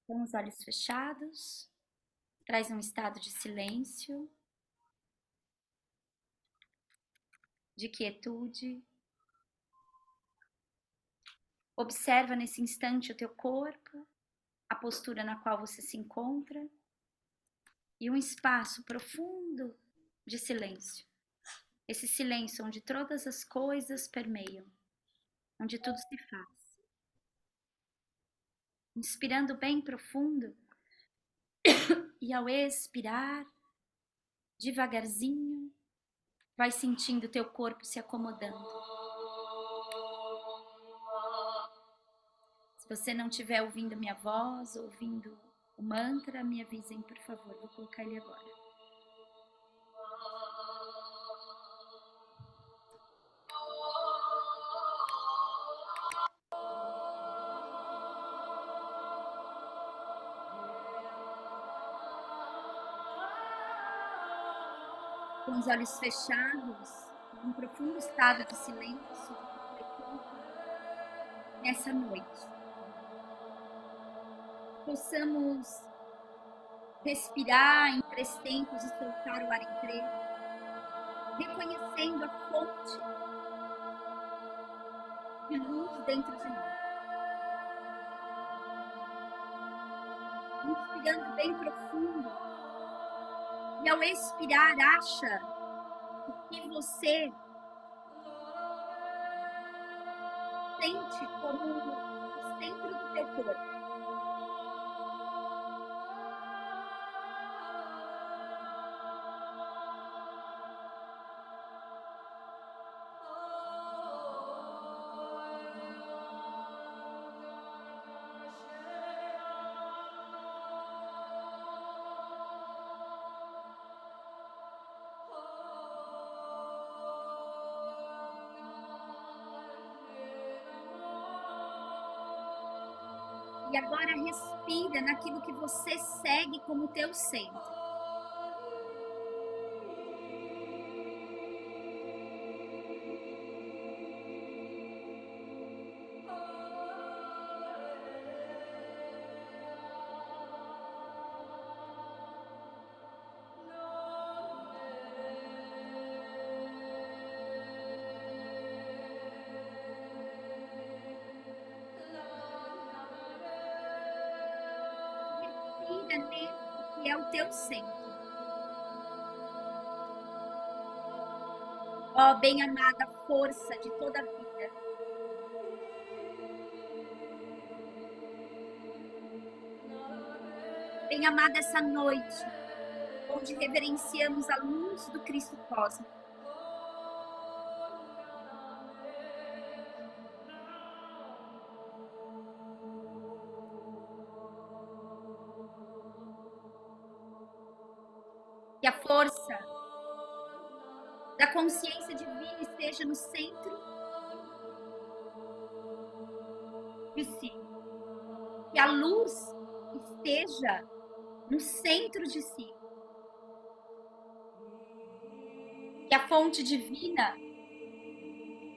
Com os olhos fechados, traz um estado de silêncio, de quietude. Observa nesse instante o teu corpo, a postura na qual você se encontra e um espaço profundo de silêncio. Esse silêncio onde todas as coisas permeiam, onde tudo se faz. Inspirando bem profundo e ao expirar, devagarzinho, vai sentindo teu corpo se acomodando. Se você não estiver ouvindo minha voz, ouvindo o mantra, me avisem, por favor. Vou colocar ele agora. Com os olhos fechados, num profundo estado de silêncio, nessa noite, possamos respirar em 3 tempos e soltar o ar em 3, reconhecendo a fonte de luz dentro de nós. Inspirando bem profundo e ao expirar, acha o que você sente como o centro do teu corpo. E agora respira naquilo que você segue como teu centro. Respira nesse que é o teu centro. Ó, bem-amada força de toda a vida. Bem-amada essa noite, onde reverenciamos a luz do Cristo cósmico. Que a força da consciência divina esteja no centro de si. Que a luz esteja no centro de si. Que a fonte divina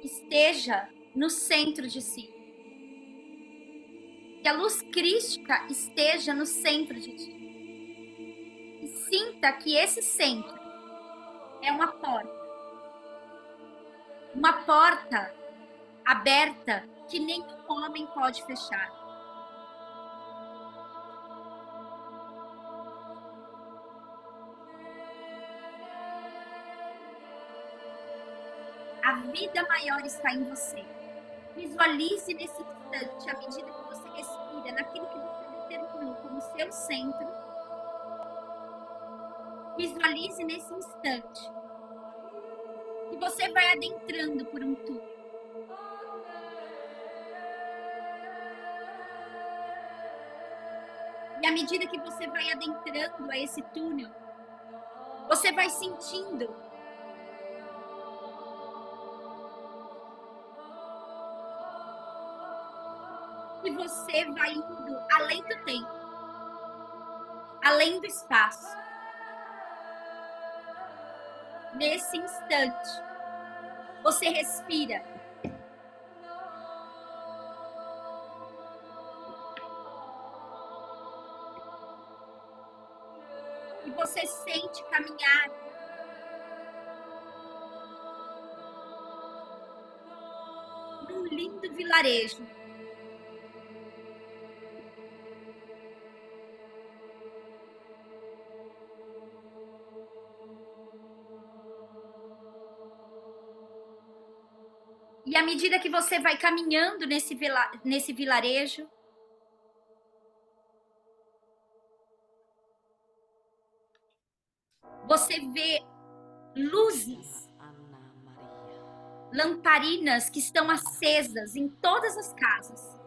esteja no centro de si. Que a luz crística esteja no centro de ti. E sinta que esse centro é uma porta. Uma porta aberta que nenhum homem pode fechar. A vida maior está em você. Visualize nesse instante, à medida que você respira, naquilo que você determinou como seu centro. Visualize nesse instante que você vai adentrando por um túnel. E à medida que você vai adentrando a esse túnel, você vai sentindo que você vai indo além do tempo, além do espaço. Nesse instante, você respira. E você sente caminhar num lindo vilarejo. E à medida que você vai caminhando nesse vilarejo, você vê luzes, lamparinas que estão acesas em todas as casas.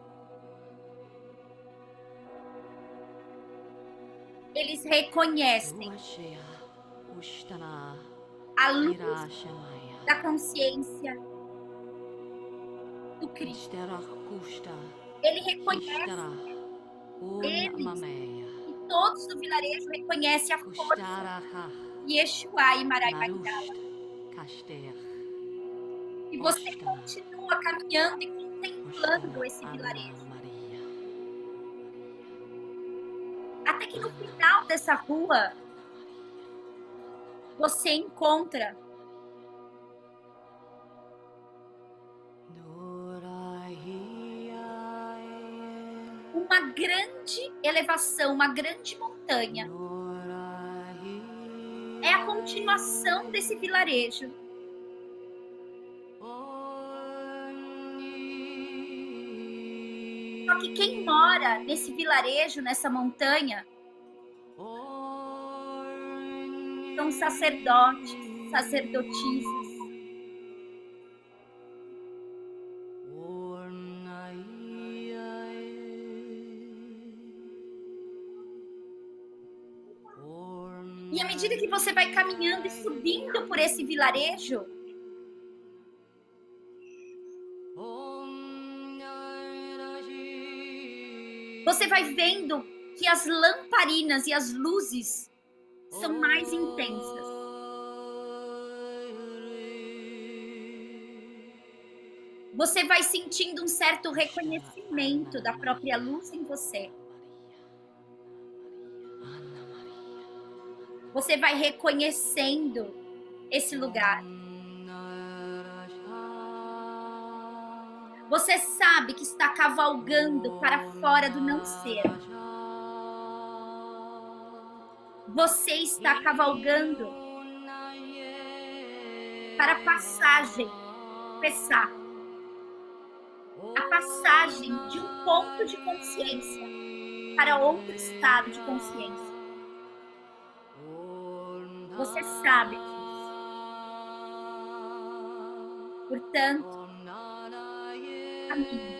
Eles reconhecem a luz da consciência do Cristo. Ele reconhece eles, e todos do vilarejo reconhecem a força de Yeshua e Marai Magdala. E você continua caminhando e contemplando esse vilarejo. Até que no final dessa rua, você encontra uma grande elevação, uma grande montanha. É a continuação desse vilarejo. Só que quem mora nesse vilarejo, nessa montanha, são sacerdotes, sacerdotisas. E à medida que você vai caminhando e subindo por esse vilarejo, você vai vendo que as lamparinas e as luzes são mais intensas. Você vai sentindo um certo reconhecimento da própria luz em você. Você vai reconhecendo esse lugar. Você sabe que está cavalgando para fora do não ser. Você está cavalgando para a passagem, Pessá. A passagem de um ponto de consciência para outro estado de consciência. Você sabe disso. Portanto, caminhe.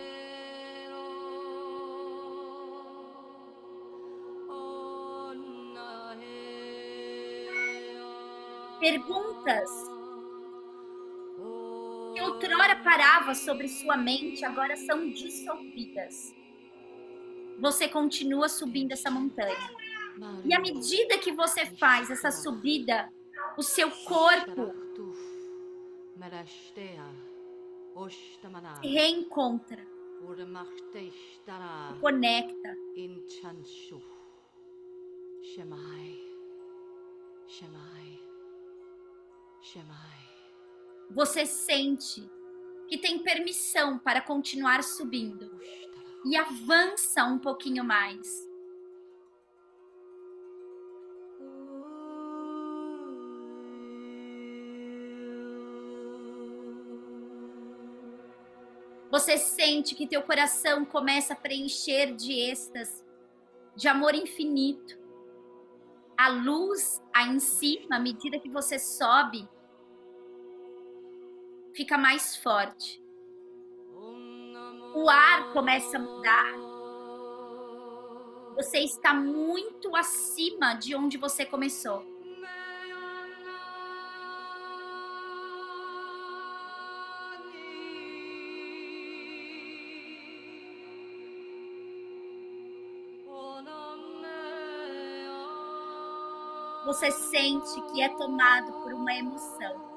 Perguntas que outrora paravam sobre sua mente agora são dissolvidas. Você continua subindo essa montanha. E à medida que você faz essa subida, o seu corpo se reencontra, se conecta. Você sente que tem permissão para continuar subindo e avança um pouquinho mais. Você sente que teu coração começa a preencher de êxtase, de amor infinito. A luz aí em cima, à medida que você sobe, fica mais forte. O ar começa a mudar. Você está muito acima de onde você começou. Você sente que é tomado por uma emoção.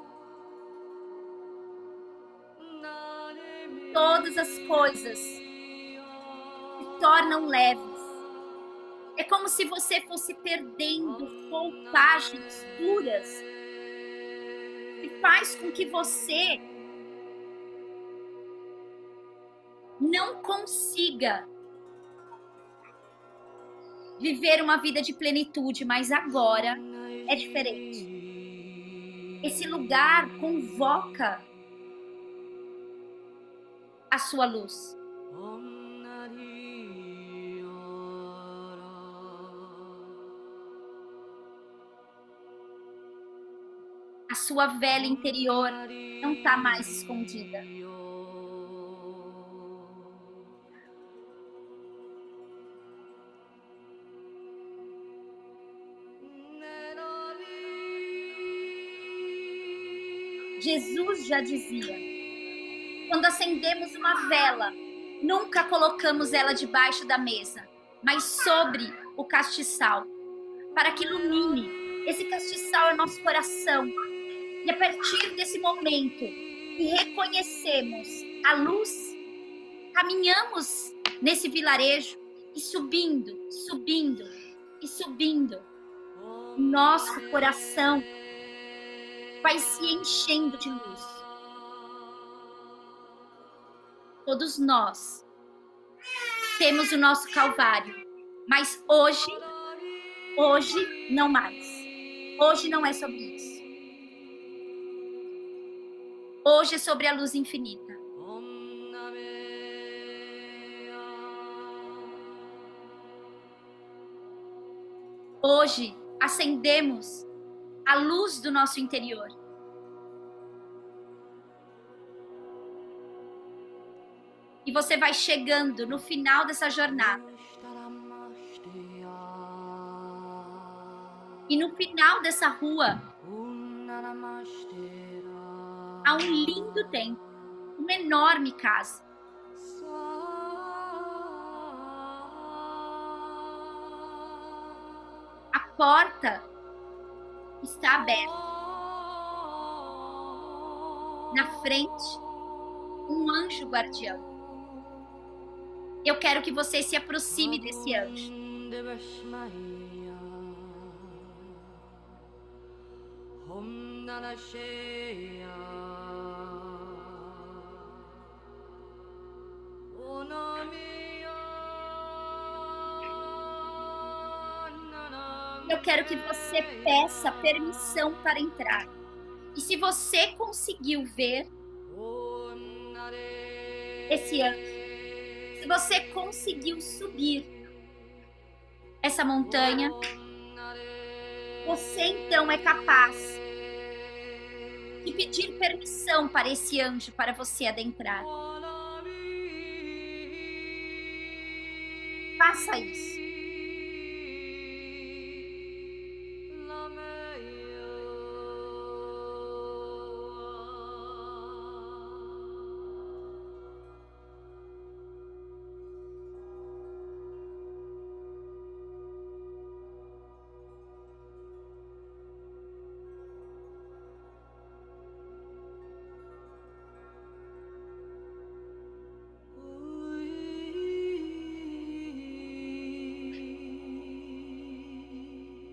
Todas as coisas se tornam leves. É como se você fosse perdendo roupagens duras que faz com que você não consiga viver uma vida de plenitude, mas agora é diferente. Esse lugar convoca a sua luz. A sua velha interior não está mais escondida. Jesus já dizia: quando acendemos uma vela, nunca colocamos ela debaixo da mesa, mas sobre o castiçal, para que ilumine. Esse castiçal é nosso coração. E a partir desse momento que reconhecemos a luz, caminhamos nesse vilarejo e subindo, subindo e subindo. Nosso coração vai se enchendo de luz. Todos nós temos o nosso Calvário, mas hoje não mais. Hoje não é sobre isso. Hoje é sobre a luz infinita. Hoje acendemos a luz do nosso interior. E você vai chegando no final dessa jornada. E no final dessa rua, há um lindo templo, uma enorme casa. A porta está aberta. Na frente, um anjo guardião. Eu quero que você se aproxime desse anjo. Eu quero que você peça permissão para entrar. E se você conseguiu ver esse anjo, se você conseguiu subir essa montanha, você então é capaz de pedir permissão para esse anjo para você adentrar. Faça isso.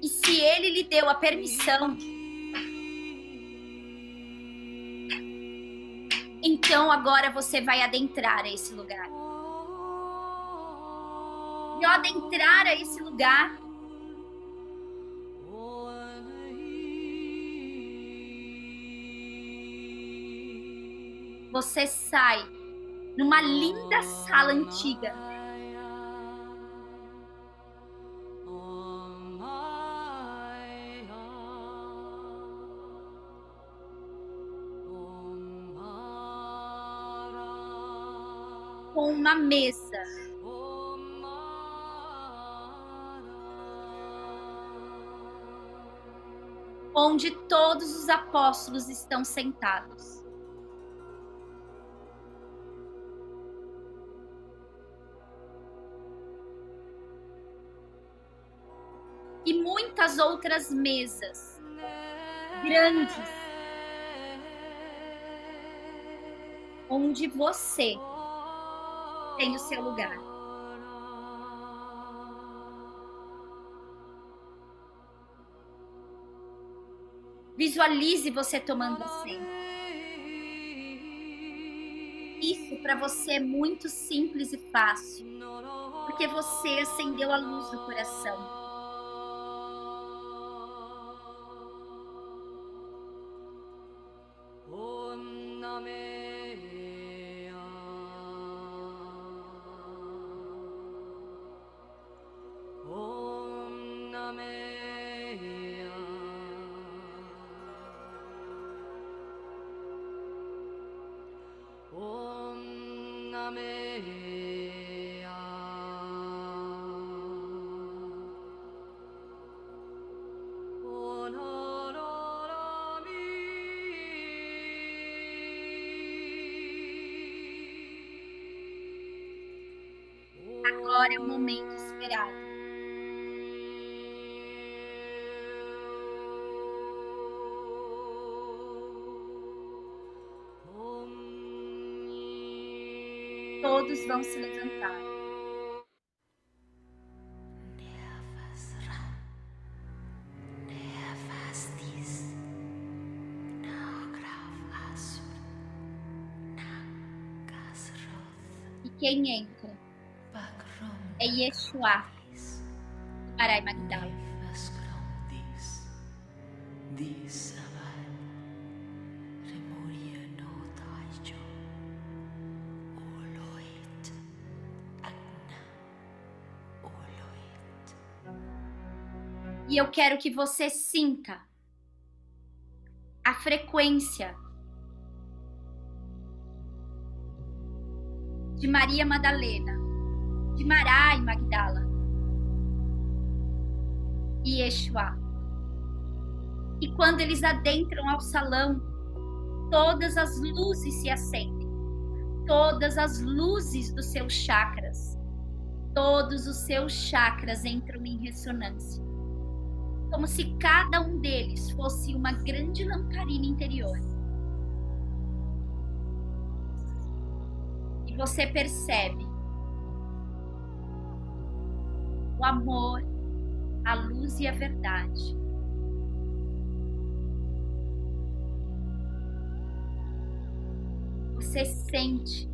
E se ele lhe deu a permissão, então agora você vai adentrar a esse lugar. E ao adentrar a esse lugar, você sai numa linda sala antiga. Com uma mesa. Onde todos os apóstolos estão sentados. E muitas outras mesas grandes, onde você tem o seu lugar. Visualize você tomando assento. Isso para você é muito simples e fácil, porque você acendeu a luz do coração. Agora é o momento esperado. Todos vão se levantar. E quem entra é Yeshua, Marai Magdala. E eu quero que você sinta a frequência de Maria Madalena, de Marai Magdala e Yeshua. E quando eles adentram ao salão, todas as luzes se acendem, todas as luzes dos seus chakras, todos os seus chakras entram em ressonância, como se cada um deles fosse uma grande lamparina interior. E você percebe o amor, a luz e a verdade. Você sente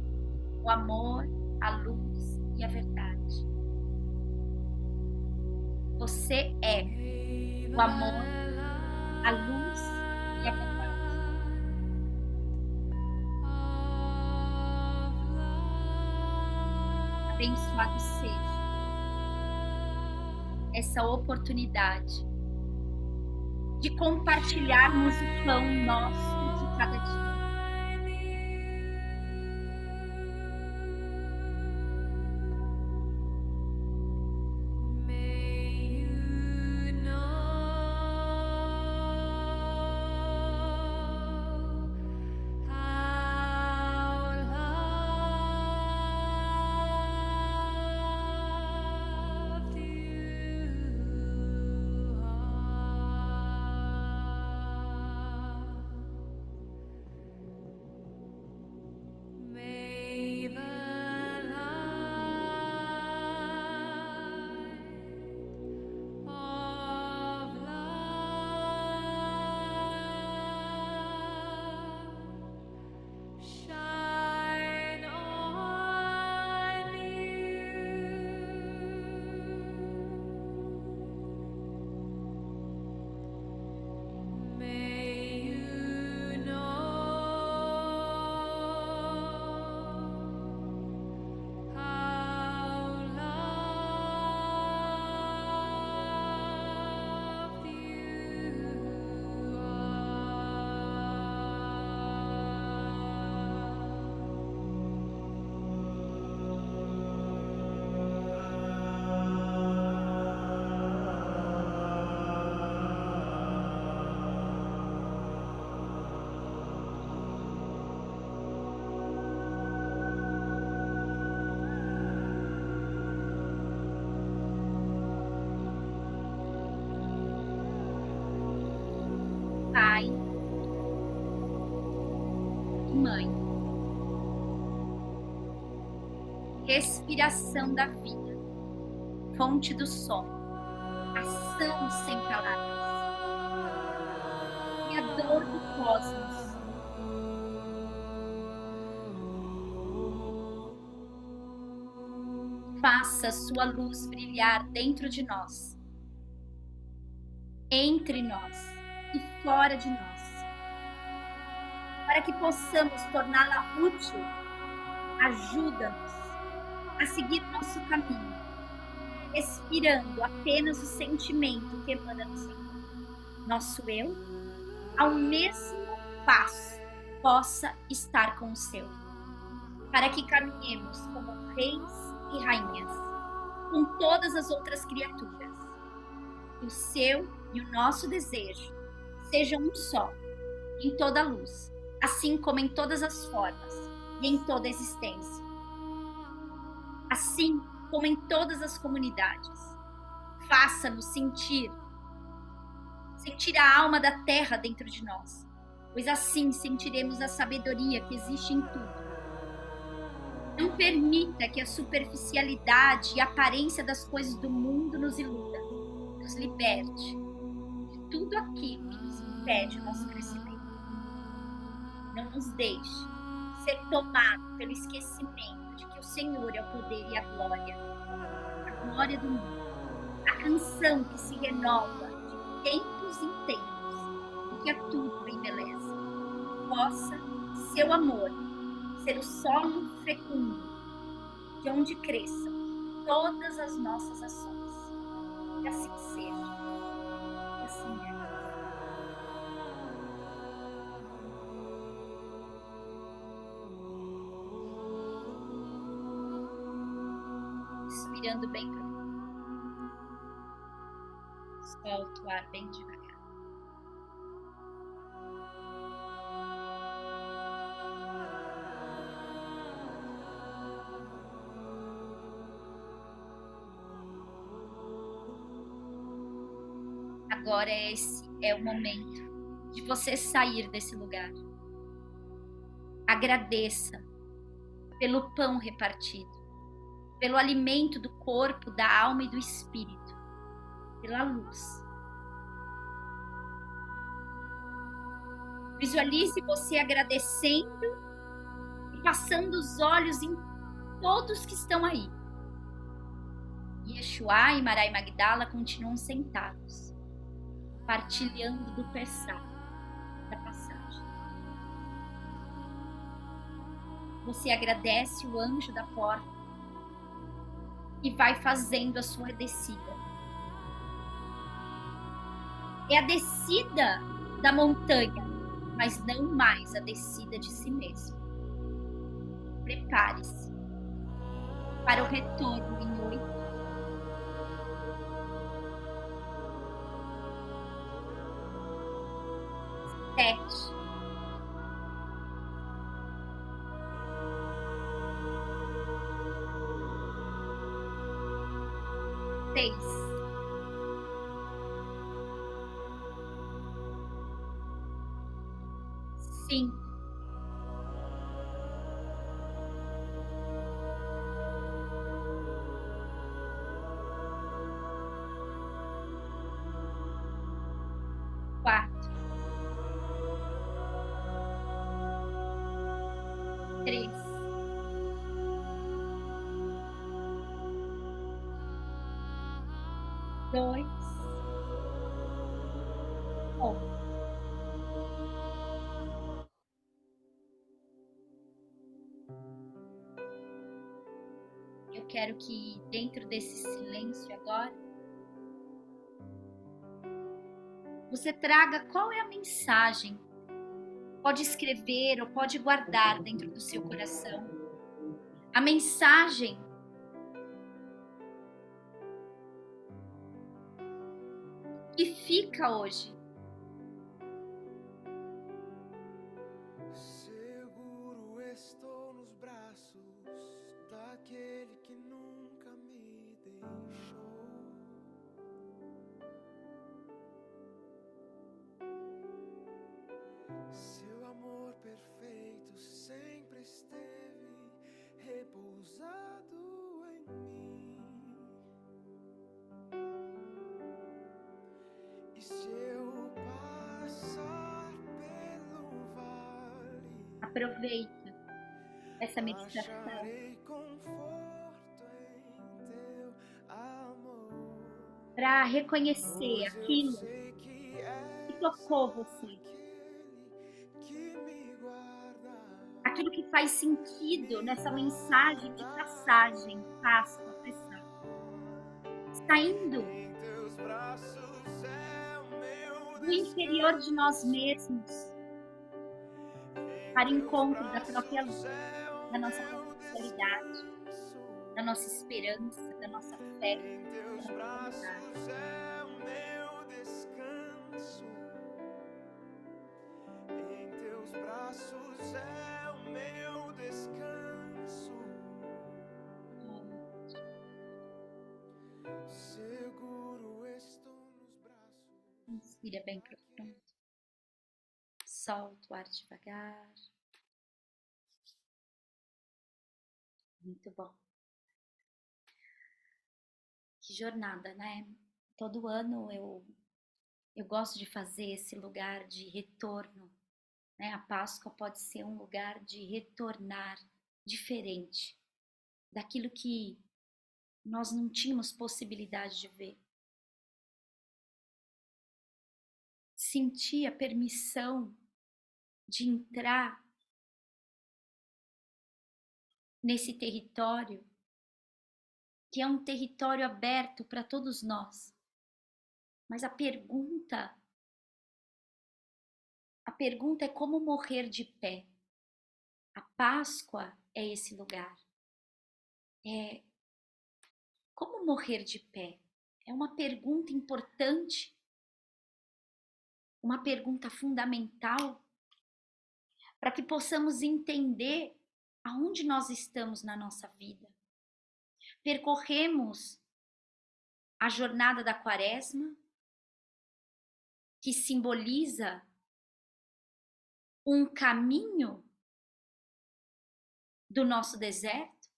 o amor, a luz e a verdade. Você é o amor, a luz e a verdade. Abençoado seja essa oportunidade de compartilharmos o pão nosso de cada dia. Pai e Mãe, respiração da vida, fonte do som, ação sem palavras. Me Criador do cosmos, faça sua luz brilhar dentro de nós, entre nós e fora de nós, para que possamos torná-la útil. Ajuda-nos a seguir nosso caminho, respirando apenas o sentimento que emana do Senhor. Nosso eu, ao mesmo passo, possa estar com o seu, para que caminhemos como reis e rainhas, com todas as outras criaturas. O seu e o nosso desejo sejam um só, em toda a luz, assim como em todas as formas e em toda a existência. Assim como em todas as comunidades. Faça-nos sentir a alma da terra dentro de nós, pois assim sentiremos a sabedoria que existe em tudo. Não permita que a superficialidade e a aparência das coisas do mundo nos iluda, nos liberte de tudo aquilo que nos impede o nosso crescimento. Não nos deixe ser tomado pelo esquecimento de que o Senhor é o poder e a glória do mundo, a canção que se renova de tempos em tempos e que a tudo embeleza. Possa seu amor ser o solo fecundo de onde cresçam todas as nossas ações. Que assim seja, que assim é. Respirando bem profundo. Solta o ar bem devagar. Agora esse é o momento de você sair desse lugar. Agradeça pelo pão repartido, pelo alimento do corpo, da alma e do espírito, pela luz. Visualize você agradecendo e passando os olhos em todos que estão aí. Yeshua e Maria Magdala continuam sentados, partilhando do Pessah, da passagem. Você agradece o anjo da porta e vai fazendo a sua descida. É a descida da montanha, mas não mais a descida de si mesmo. Prepare-se para o retorno em 8, 7, 6, 5, 4, 3, 2, 1. Eu quero que dentro desse silêncio agora, você traga qual é a mensagem. Pode escrever ou pode guardar dentro do seu coração. A mensagem que fica hoje. Seguro estou nos braços daquele que nunca me deixou. Seu amor perfeito sempre esteve repousado em mim. E se eu passar Aproveita essa meditação Acharei conforto em teu amor, para reconhecer pois eu aquilo sei que que és tocou você, aquele que me guarda, aquilo que faz sentido nessa me mensagem de guarda. passagem, Páscoa, apressar. Saindo Em teus braços é o meu do interior de nós descanso, mesmos em para teus encontro da própria luz, braços é o da nossa meu potencialidade, descanso, da nossa esperança, da nossa fé, em da teus nossa vontade. braços é o meu descanso, em teus braços é o meu descanso, seguro estou nos braços. Inspira bem profundo. Solta o ar devagar. Muito bom. Que jornada, né? Todo ano eu gosto de fazer esse lugar de retorno, né? A Páscoa pode ser um lugar de retornar diferente daquilo que nós não tínhamos possibilidade de ver. Sentir a permissão de entrar nesse território, que é um território aberto para todos nós. Mas a pergunta é como morrer de pé. A Páscoa é esse lugar. É como morrer de pé? É uma pergunta importante, uma pergunta fundamental para que possamos entender aonde nós estamos na nossa vida. Percorremos a jornada da Quaresma, que simboliza um caminho do nosso deserto.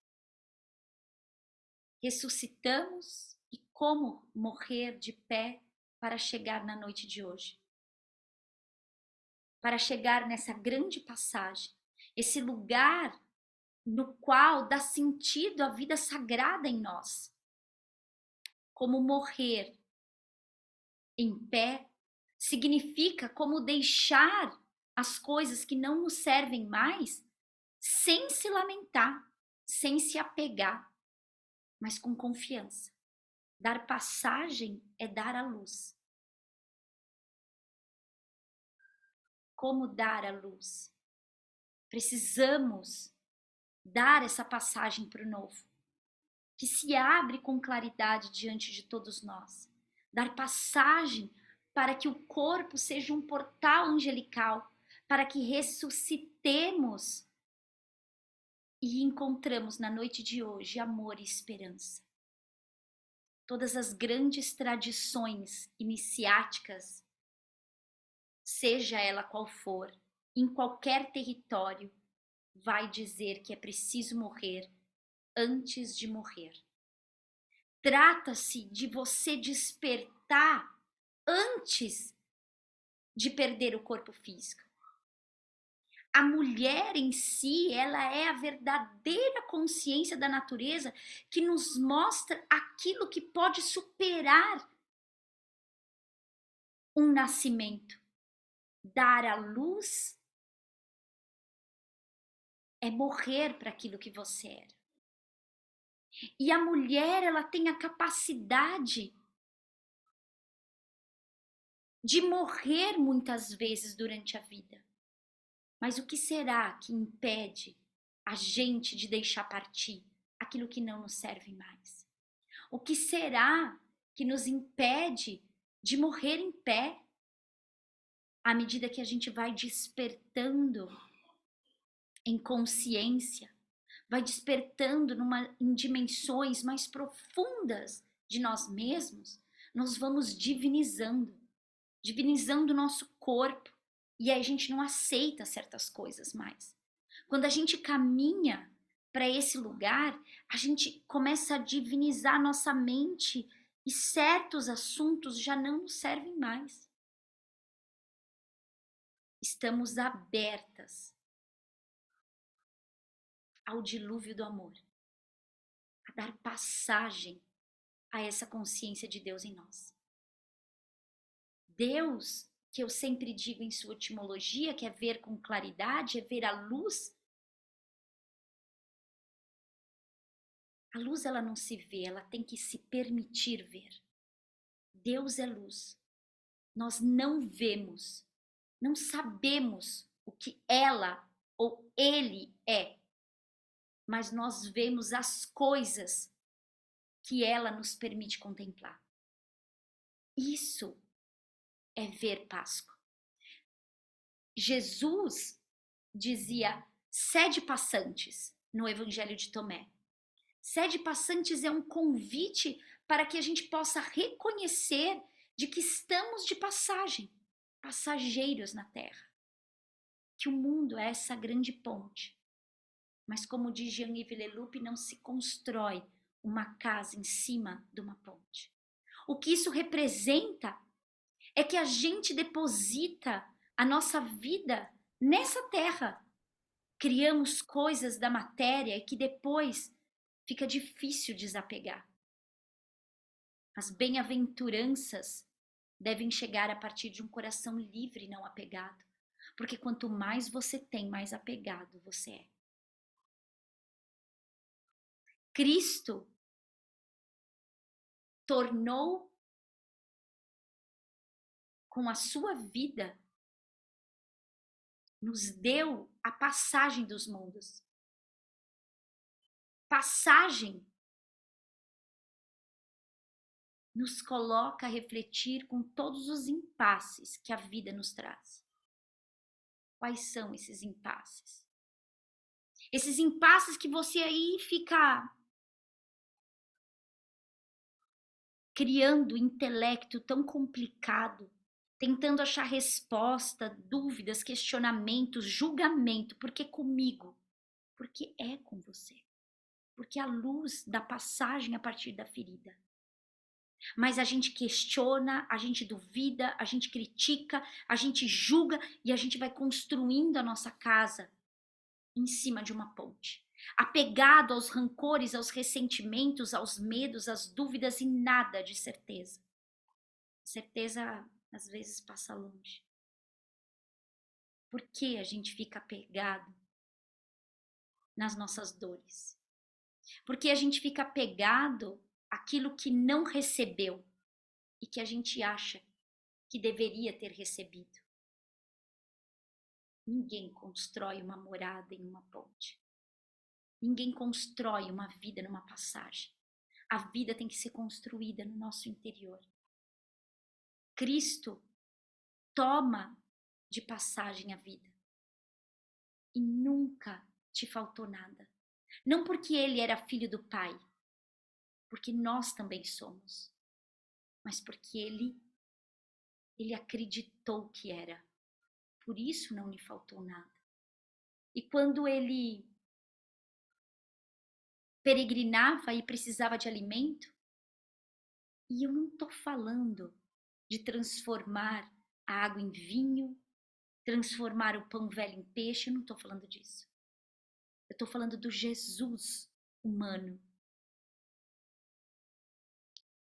Ressuscitamos e como morrer de pé para chegar na noite de hoje. Para chegar nessa grande passagem, esse lugar no qual dá sentido à vida sagrada em nós. Como morrer em pé significa como deixar as coisas que não nos servem mais sem se lamentar, sem se apegar, mas com confiança. Dar passagem é dar a luz. Como dar a luz? Precisamos dar essa passagem para o novo, que se abre com claridade diante de todos nós. Dar passagem para que o corpo seja um portal angelical, para que ressuscitemos e encontramos na noite de hoje amor e esperança. Todas as grandes tradições iniciáticas, seja ela qual for, em qualquer território, vai dizer que é preciso morrer antes de morrer. Trata-se de você despertar antes de perder o corpo físico. A mulher em si, ela é a verdadeira consciência da natureza que nos mostra aquilo que pode superar um nascimento. Dar à luz é morrer para aquilo que você era. E a mulher, ela tem a capacidade de morrer muitas vezes durante a vida. Mas o que será que impede a gente de deixar partir aquilo que não nos serve mais? O que será que nos impede de morrer em pé à medida que a gente vai despertando em consciência, vai despertando em dimensões mais profundas de nós mesmos? Nós vamos divinizando o nosso corpo, e aí a gente não aceita certas coisas mais. Quando a gente caminha para esse lugar, a gente começa a divinizar nossa mente e certos assuntos já não nos servem mais. Estamos abertas ao dilúvio do amor, a dar passagem a essa consciência de Deus em nós. Deus, que eu sempre digo em sua etimologia, que é ver com claridade, é ver a luz. A luz, ela não se vê, ela tem que se permitir ver. Deus é luz. Nós não vemos, não sabemos o que ela ou ele é, mas nós vemos as coisas que ela nos permite contemplar. Isso é ver Páscoa. Jesus dizia: sede passantes, no Evangelho de Tomé. Sede passantes é um convite para que a gente possa reconhecer de que estamos de passagem, passageiros na Terra. Que o mundo é essa grande ponte. Mas como diz Jean-Yves Leloup, não se constrói uma casa em cima de uma ponte. O que isso representa é que a gente deposita a nossa vida nessa terra. Criamos coisas da matéria e que depois fica difícil desapegar. As bem-aventuranças devem chegar a partir de um coração livre e não apegado. Porque quanto mais você tem, mais apegado você é. Cristo tornou com a sua vida, nos deu a passagem dos mundos. Passagem nos coloca a refletir com todos os impasses que a vida nos traz. Quais são esses impasses? Esses impasses que você aí fica criando intelecto tão complicado, tentando achar resposta, dúvidas, questionamentos, julgamento. Por que comigo? Porque é com você. Porque a luz da passagem a partir da ferida. Mas a gente questiona, a gente duvida, a gente critica, a gente julga e a gente vai construindo a nossa casa em cima de uma ponte. Apegado aos rancores, aos ressentimentos, aos medos, às dúvidas e nada de certeza. Certeza às vezes passa longe. Por que a gente fica apegado nas nossas dores? Por que a gente fica apegado àquilo que não recebeu e que a gente acha que deveria ter recebido? Ninguém constrói uma morada em uma ponte. Ninguém constrói uma vida numa passagem. A vida tem que ser construída no nosso interior. Cristo toma de passagem a vida. E nunca te faltou nada. Não porque ele era filho do Pai, porque nós também somos, mas porque ele acreditou que era. Por isso não lhe faltou nada. E quando ele peregrinava e precisava de alimento, e eu não estou falando de transformar a água em vinho, transformar o pão velho em peixe, eu não estou falando disso. Eu estou falando do Jesus humano.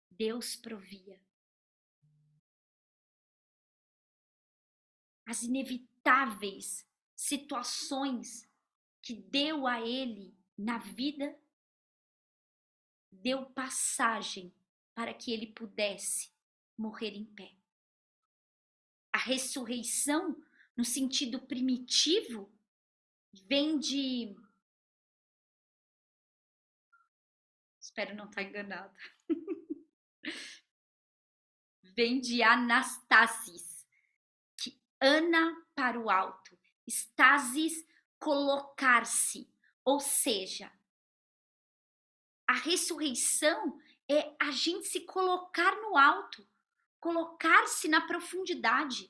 Deus provia. As inevitáveis situações que deu a ele na vida, deu passagem para que ele pudesse morrer em pé. A ressurreição, no sentido primitivo, vem de... Espero não estar enganada. Vem de anastasis, que ana para o alto. Stasis, colocar-se. Ou seja, a ressurreição é a gente se colocar no alto, colocar-se na profundidade,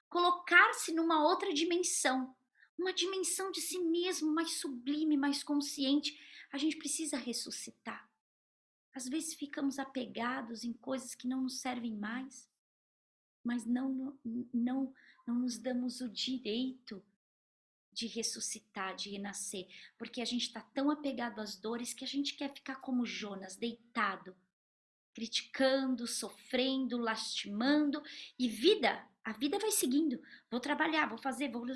colocar-se numa outra dimensão, uma dimensão de si mesmo mais sublime, mais consciente. A gente precisa ressuscitar. Às vezes ficamos apegados em coisas que não nos servem mais, mas não nos damos o direito de ressuscitar, de renascer, porque a gente está tão apegado às dores que a gente quer ficar como Jonas, deitado, criticando, sofrendo, lastimando, e a vida vai seguindo. Vou trabalhar, vou fazer, vou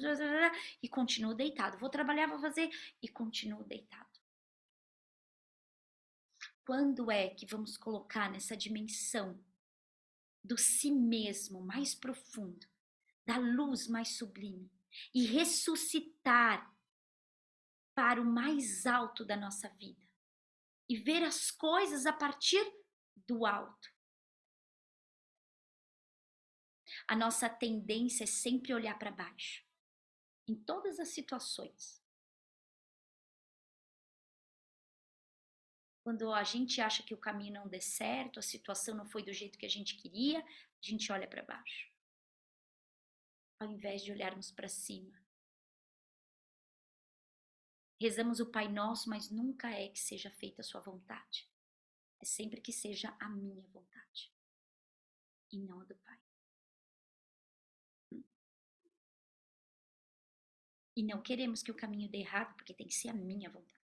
e continuo deitado. Vou trabalhar, vou fazer e continuo deitado. Quando é que vamos colocar nessa dimensão do si mesmo mais profundo, da luz mais sublime, e ressuscitar para o mais alto da nossa vida e ver as coisas a partir do alto? A nossa tendência é sempre olhar para baixo, em todas as situações. Quando a gente acha que o caminho não deu certo, a situação não foi do jeito que a gente queria, a gente olha para baixo, ao invés de olharmos para cima. Rezamos o Pai Nosso, mas nunca é que seja feita a sua vontade. É sempre que seja a minha vontade e não a do Pai. E não queremos que o caminho dê errado, porque tem que ser a minha vontade.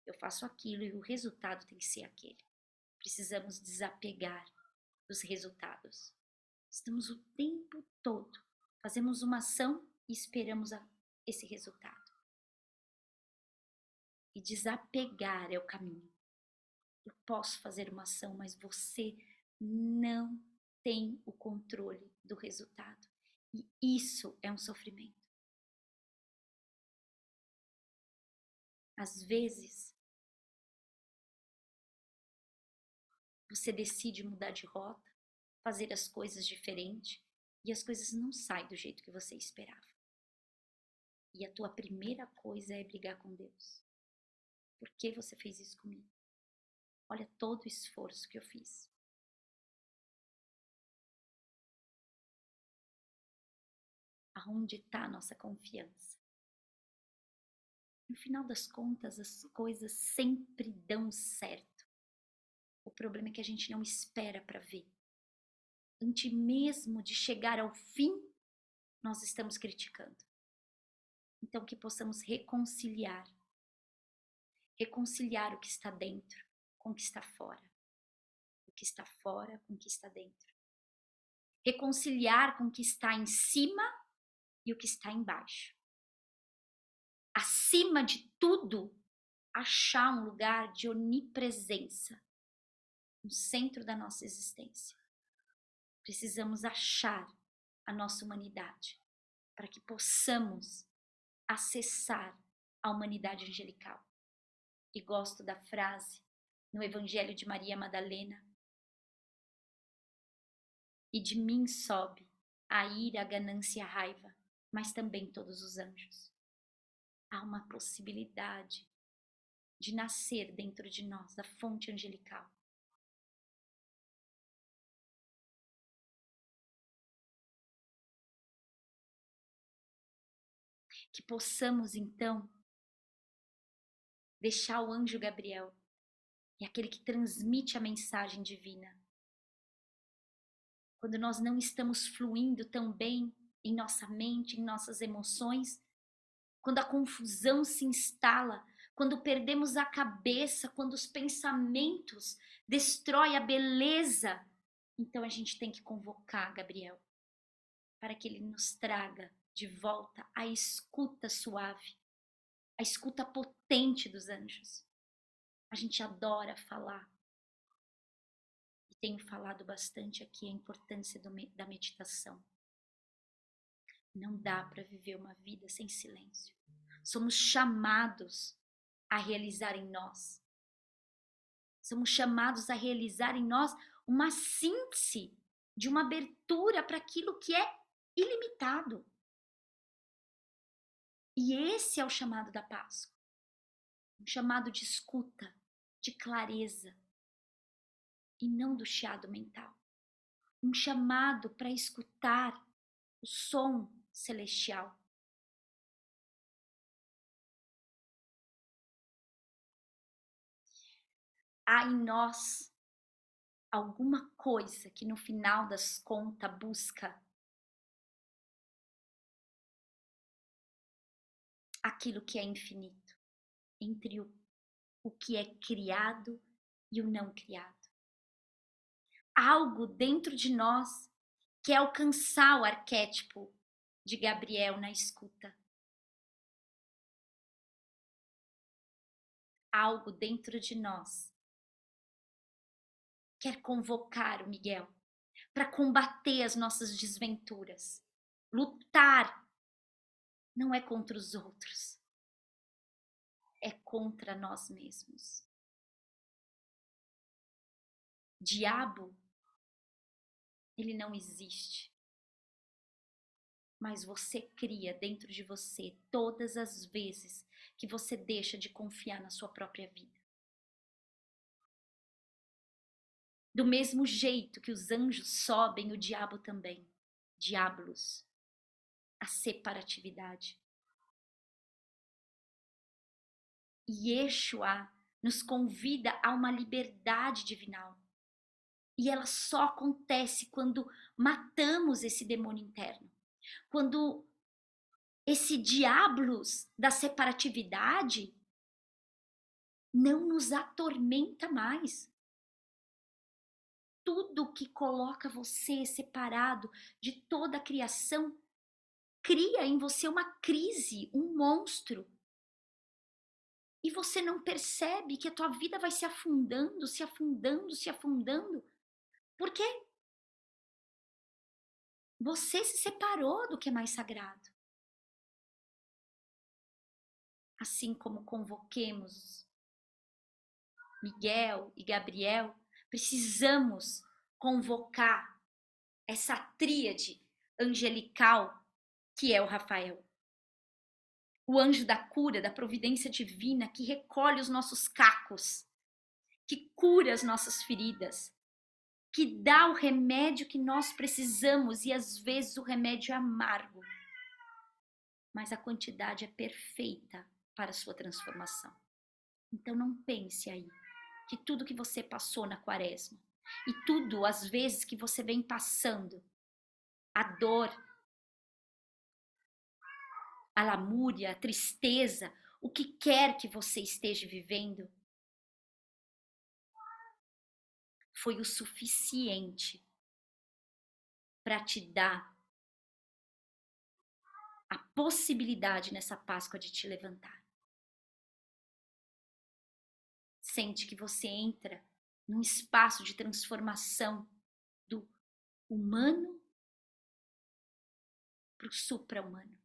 Eu faço aquilo e o resultado tem que ser aquele. Precisamos desapegar dos resultados. Estamos o tempo todo, fazemos uma ação e esperamos esse resultado. E desapegar é o caminho. Eu posso fazer uma ação, mas você não tem o controle do resultado. E isso é um sofrimento. Às vezes, você decide mudar de rota, fazer as coisas diferente, e as coisas não saem do jeito que você esperava. E a tua primeira coisa é brigar com Deus. Por que você fez isso comigo? Olha todo o esforço que eu fiz. Aonde está a nossa confiança? No final das contas, as coisas sempre dão certo. O problema é que a gente não espera para ver. Antes mesmo de chegar ao fim, nós estamos criticando. Então, que possamos reconciliar. Reconciliar o que está dentro com o que está fora. O que está fora com o que está dentro. Reconciliar com o que está em cima e o que está embaixo. Acima de tudo, achar um lugar de onipresença no centro da nossa existência. Precisamos achar a nossa humanidade para que possamos acessar a humanidade angelical. E gosto da frase no Evangelho de Maria Madalena: e de mim sobe a ira, a ganância e a raiva, mas também todos os anjos. Há uma possibilidade de nascer dentro de nós da fonte angelical. Que possamos, então, deixar o anjo Gabriel, é aquele que transmite a mensagem divina. Quando nós não estamos fluindo tão bem em nossa mente, em nossas emoções, quando a confusão se instala, quando perdemos a cabeça, quando os pensamentos destroem a beleza, então a gente tem que convocar Gabriel para que ele nos traga de volta a escuta suave, a escuta potente dos anjos. A gente adora falar, e tenho falado bastante aqui a importância da meditação. Não dá para viver uma vida sem silêncio. Somos chamados a realizar em nós. Somos chamados a realizar em nós uma síntese de uma abertura para aquilo que é ilimitado. E esse é o chamado da Páscoa. Um chamado de escuta, de clareza, e não do chiado mental. Um chamado para escutar o som celestial. Há em nós alguma coisa que no final das contas busca aquilo que é infinito, entre o que é criado e o não criado. Algo dentro de nós quer alcançar o arquétipo de Gabriel na escuta. Algo dentro de nós quer convocar o Miguel para combater as nossas desventuras. Lutar não é contra os outros, é contra nós mesmos. Diabo, ele não existe. Mas você cria dentro de você todas as vezes que você deixa de confiar na sua própria vida. Do mesmo jeito que os anjos sobem, o diabo também. Diabolos. A separatividade. E Yeshua nos convida a uma liberdade divinal. E ela só acontece quando matamos esse demônio interno. Quando esse diabolos da separatividade não nos atormenta mais. Tudo que coloca você separado de toda a criação cria em você uma crise, um monstro. E você não percebe que a tua vida vai se afundando, se afundando, se afundando. Por quê? Você se separou do que é mais sagrado. Assim como convoquemos Miguel e Gabriel, precisamos convocar essa tríade angelical que é o Rafael. O anjo da cura, da providência divina, que recolhe os nossos cacos, que cura as nossas feridas, que dá o remédio que nós precisamos, e às vezes o remédio é amargo, mas a quantidade é perfeita para a sua transformação. Então não pense aí que tudo que você passou na quaresma, e tudo às vezes que você vem passando, a dor, a lamúria, a tristeza, o que quer que você esteja vivendo, foi o suficiente para te dar a possibilidade nessa Páscoa de te levantar. Sente que você entra num espaço de transformação do humano para o supra-humano.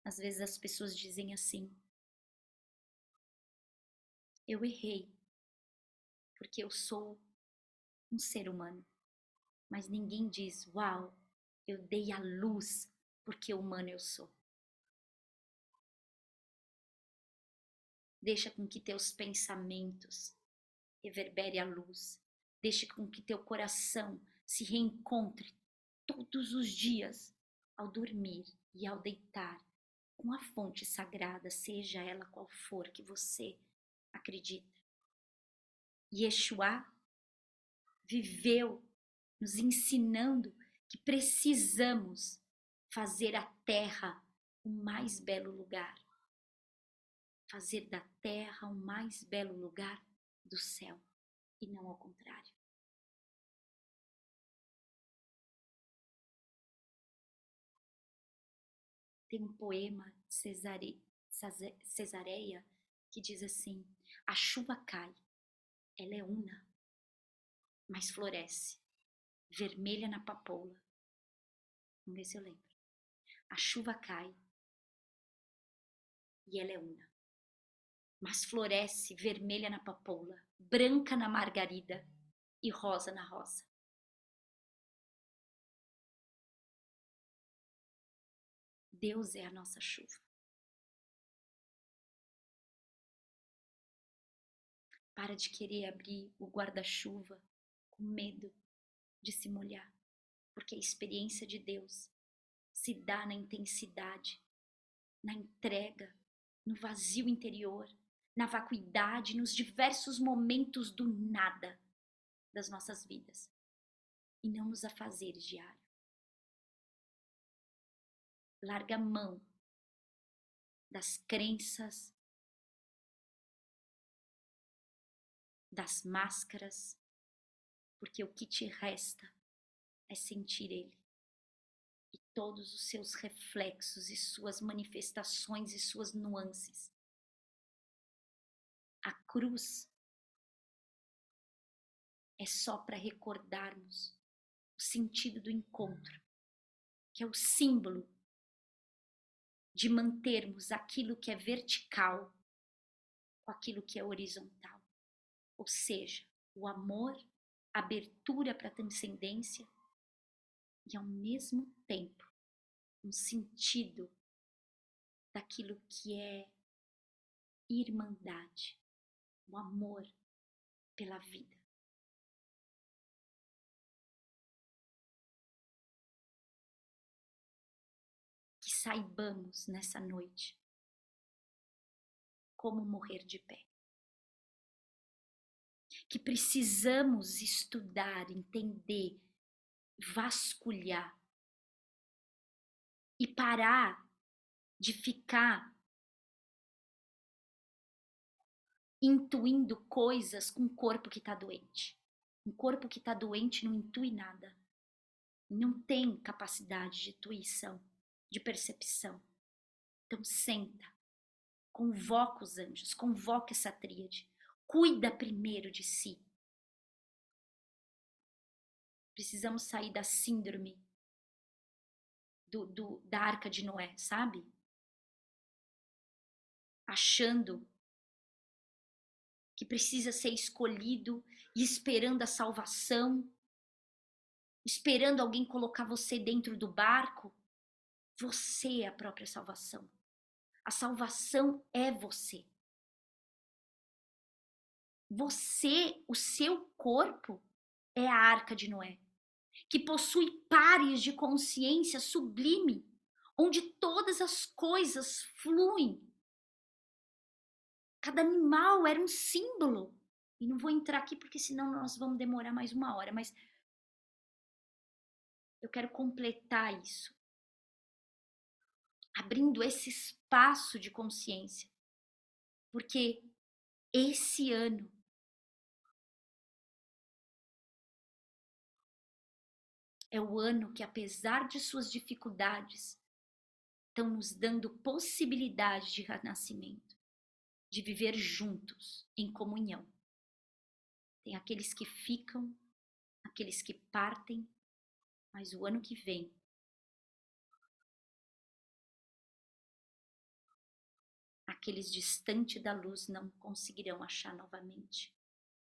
Às vezes as pessoas dizem assim: eu errei, porque eu sou um ser humano. Mas ninguém diz: uau, eu dei a luz, porque humano eu sou. Deixa com que teus pensamentos reverbere a luz. Deixa com que teu coração se reencontre todos os dias, ao dormir e ao deitar, com a fonte sagrada, seja ela qual for que você acredita. Yeshua viveu nos ensinando que precisamos fazer a terra o mais belo lugar. Fazer da terra o mais belo lugar do céu, e não ao contrário. Tem um poema de Cesareia que diz assim: a chuva cai, ela é una, mas floresce, vermelha na papoula. Vamos ver se eu lembro. A chuva cai e ela é una, mas floresce, vermelha na papoula, branca na margarida e rosa na rosa. Deus é a nossa chuva. Para de querer abrir o guarda-chuva com medo de se molhar, porque a experiência de Deus se dá na intensidade, na entrega, no vazio interior, na vacuidade, nos diversos momentos do nada das nossas vidas, e não nos afazeres diários. Larga a mão das crenças, das máscaras, porque o que te resta é sentir Ele e todos os seus reflexos e suas manifestações e suas nuances. A cruz é só para recordarmos o sentido do encontro, que é o símbolo de mantermos aquilo que é vertical com aquilo que é horizontal. Ou seja, o amor, a abertura para a transcendência e ao mesmo tempo um sentido daquilo que é irmandade, o amor pela vida. Que saibamos nessa noite como morrer de pé. Que precisamos estudar, entender, vasculhar e parar de ficar intuindo coisas com um corpo que está doente. Um corpo que está doente não intui nada. Não tem capacidade de intuição, de percepção. Então senta, convoca os anjos, convoca essa tríade. Cuida primeiro de si. Precisamos sair da síndrome da Arca de Noé, sabe? Achando que precisa ser escolhido e esperando a salvação, esperando alguém colocar você dentro do barco. Você é a própria salvação. A salvação é você. Você, o seu corpo, é a Arca de Noé, que possui pares de consciência sublime, onde todas as coisas fluem. Cada animal era um símbolo. E não vou entrar aqui porque senão nós vamos demorar mais 1 hora, mas eu quero completar isso, abrindo esse espaço de consciência, porque esse ano é o ano que, apesar de suas dificuldades, estão nos dando possibilidade de renascimento, de viver juntos, em comunhão. Tem aqueles que ficam, aqueles que partem, mas o ano que vem, aqueles distantes da luz não conseguirão achar novamente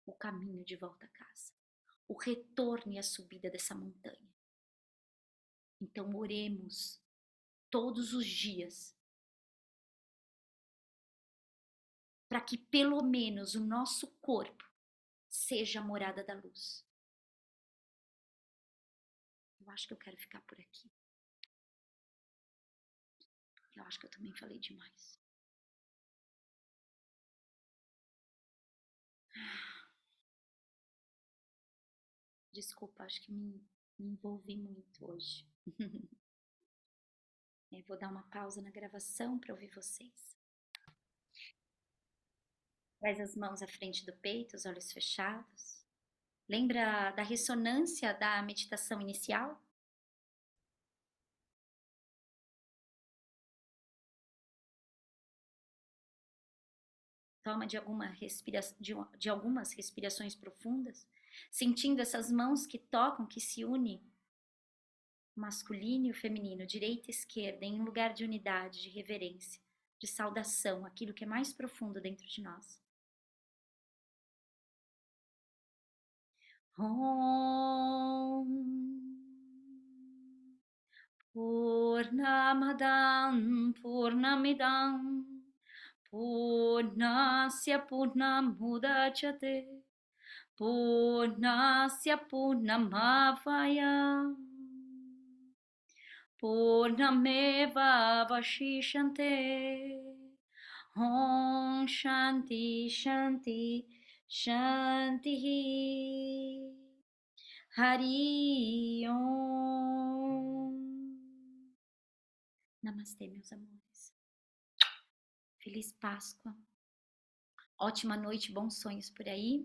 o caminho de volta a casa, o retorno e a subida dessa montanha. Então oremos todos os dias para que pelo menos o nosso corpo seja a morada da luz. Eu acho que eu quero ficar por aqui. Eu acho que eu também falei demais. Desculpa, acho que me envolvi muito hoje. Eu vou dar uma pausa na gravação para ouvir vocês. Traz as mãos à frente do peito, os olhos fechados. Lembra da ressonância da meditação inicial? Toma de algumas respirações profundas, sentindo essas mãos que tocam, que se unem, o masculino e o feminino, direita e esquerda, em um lugar de unidade, de reverência, de saudação, aquilo que é mais profundo dentro de nós. Om Purnamadam Purnamidam Purnasya Purnamudachyate Purnasya Purnamavayam Purnameva Vashishyante. Om Shanti Shanti Shanti Hari Om. Namastê, meus amores. Feliz Páscoa. Ótima noite, bons sonhos por aí.